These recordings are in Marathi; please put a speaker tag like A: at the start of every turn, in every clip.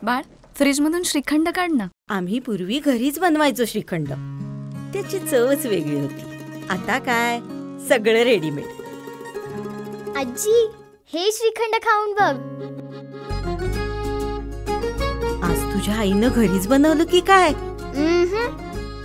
A: बाळ, फ्रीजमधून श्रीखंड काढ ना.
B: आम्ही पूर्वी घरीच बनवायचो श्रीखंड. त्याची चवच वेगळी होती. आता काय सगळं रेडीमेड.
C: आजी, हे श्रीखंड खाऊन बघ.
B: आज तुझ्या आईनं घरीच बनवलं की काय?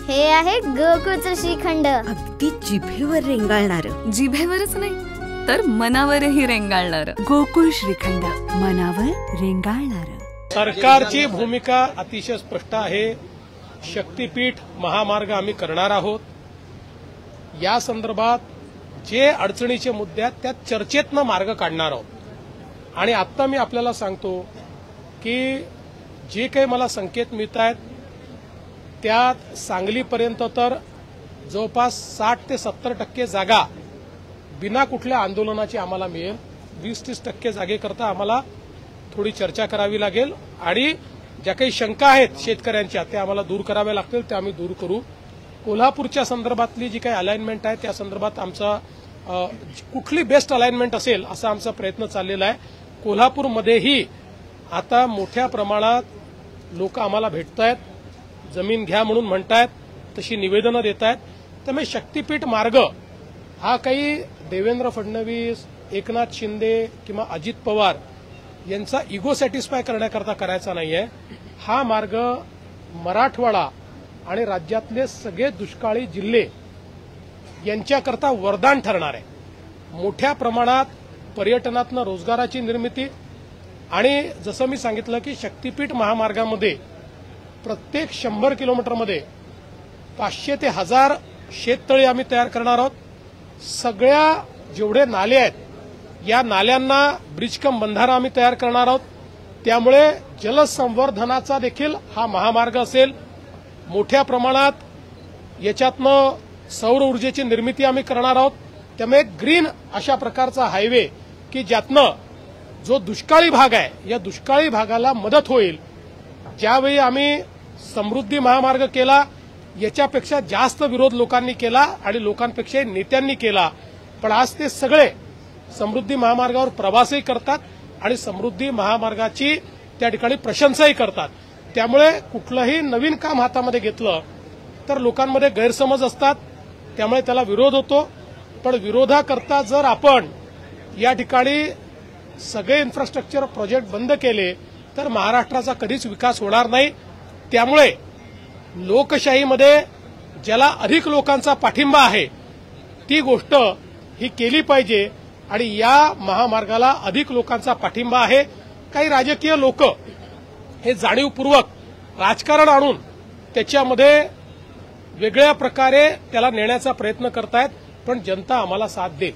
C: हे आहे गोकुळचं श्रीखंड.
B: अगदी जिभेवर रेंगाळणार.
A: जिभेवरच नाही तर मनावरही रेंगाळणार.
D: गोकुळ श्रीखंड, मनावर रेंगाळणार.
E: सरकारची भूमिका अतिशय स्पष्ट आहे. शक्तीपीठ महामार्ग आम्ही करणार आहोत. या संदर्भात जे अडचणीचे मुद्दे आहेत त्या चर्चेतनं मार्ग काढणार आहोत. आणि आत्ता मी आपल्याला सांगतो की जे काही मला संकेत मिळत आहेत त्यात सांगलीपर्यंत तर जवळपास 60 ते 70% जागा बिना कुठल्या आंदोलनाची आम्हाला मिळेल. 20-30% जागेकरता आम्हाला थोडी चर्चा करावी लागेल आणि ज्या काही शंका आहेत शेतकऱ्यांच्या त्या आम्हाला दूर कराव्या लागतील, त्या आम्ही दूर करू. कोल्हापूरच्या संदर्भातली जी काही अलाइनमेंट आहे त्या संदर्भात आमचा कुठली बेस्ट अलाइनमेंट असेल असा आमचा प्रयत्न चाललेला आहे. कोल्हापूरमध्येही आता मोठ्या प्रमाणात लोक आम्हाला भेटत आहेत, जमीन घ्या म्हणून म्हणतायत, तशी निवेदनं देत आहेत. त्यामुळे शक्तीपीठ मार्ग हा काही देवेंद्र फडणवीस, एकनाथ शिंदे किंवा अजित पवार यांचा इगो सॅटिस्फाय करण्याकरता करायचा नाहीये. हा मार्ग मराठवाडा आणि राज्यातले सगळे दुष्काळी जिल्हे यांच्याकरता वरदान ठरणार आहे. मोठ्या प्रमाणात पर्यटनातनं रोजगाराची निर्मिती आणि जसं मी सांगितलं की शक्तीपीठ महामार्गामध्ये प्रत्येक 100 किलोमीटरमध्ये 500 ते 1000 शेततळी आम्ही तयार करणार आहोत. सगळ्या जेवढे नाले आहेत या नाल्यांना ब्रिज कम बंधारा आम्ही तयार करणार आहोत. त्यामुळे जलसंवर्धनाचा देखील हा महामार्ग असेल. मोठ्या प्रमाणात याच्यातनं सौर ऊर्जेची निर्मिती आम्ही करणार आहोत. त्यामुळे ग्रीन अशा प्रकारचा हायवे की ज्यातनं जो दुष्काळी भाग आहे या दुष्काळी भागाला मदत होईल. ज्यावेळी आम्ही समृद्धी महामार्ग केला याच्यापेक्षा जास्त विरोध लोकांनी केला आणि लोकांपेक्षा नेत्यांनी केला. पण आज ते सगळे समृद्धी महामार्गावर प्रवासही करतात आणि समृद्धी महामार्गाची त्या ठिकाणी प्रशंसाही करतात. त्यामुळे कुठलंही नवीन काम हातामध्ये घेतलं तर लोकांमध्ये गैरसमज असतात, त्यामुळे त्याला विरोध होतो. पण विरोधाकरता जर आपण या ठिकाणी सगळे इन्फ्रास्ट्रक्चर प्रोजेक्ट बंद केले तर महाराष्ट्राचा कधीच विकास होणार नाही. त्यामुळे लोकशाहीमध्ये ज्याला अधिक लोकांचा पाठिंबा आहे ती गोष्ट ही केली पाहिजे आणि या महामार्गाला अधिक लोकांचा पाठिंबा आहे. काही राजकीय लोक हे जाणीवपूर्वक राजकारण आणून त्याच्यामध्ये वेगळ्या प्रकारे त्याला नेण्याचा प्रयत्न करतायत, पण जनता आम्हाला साथ देईल.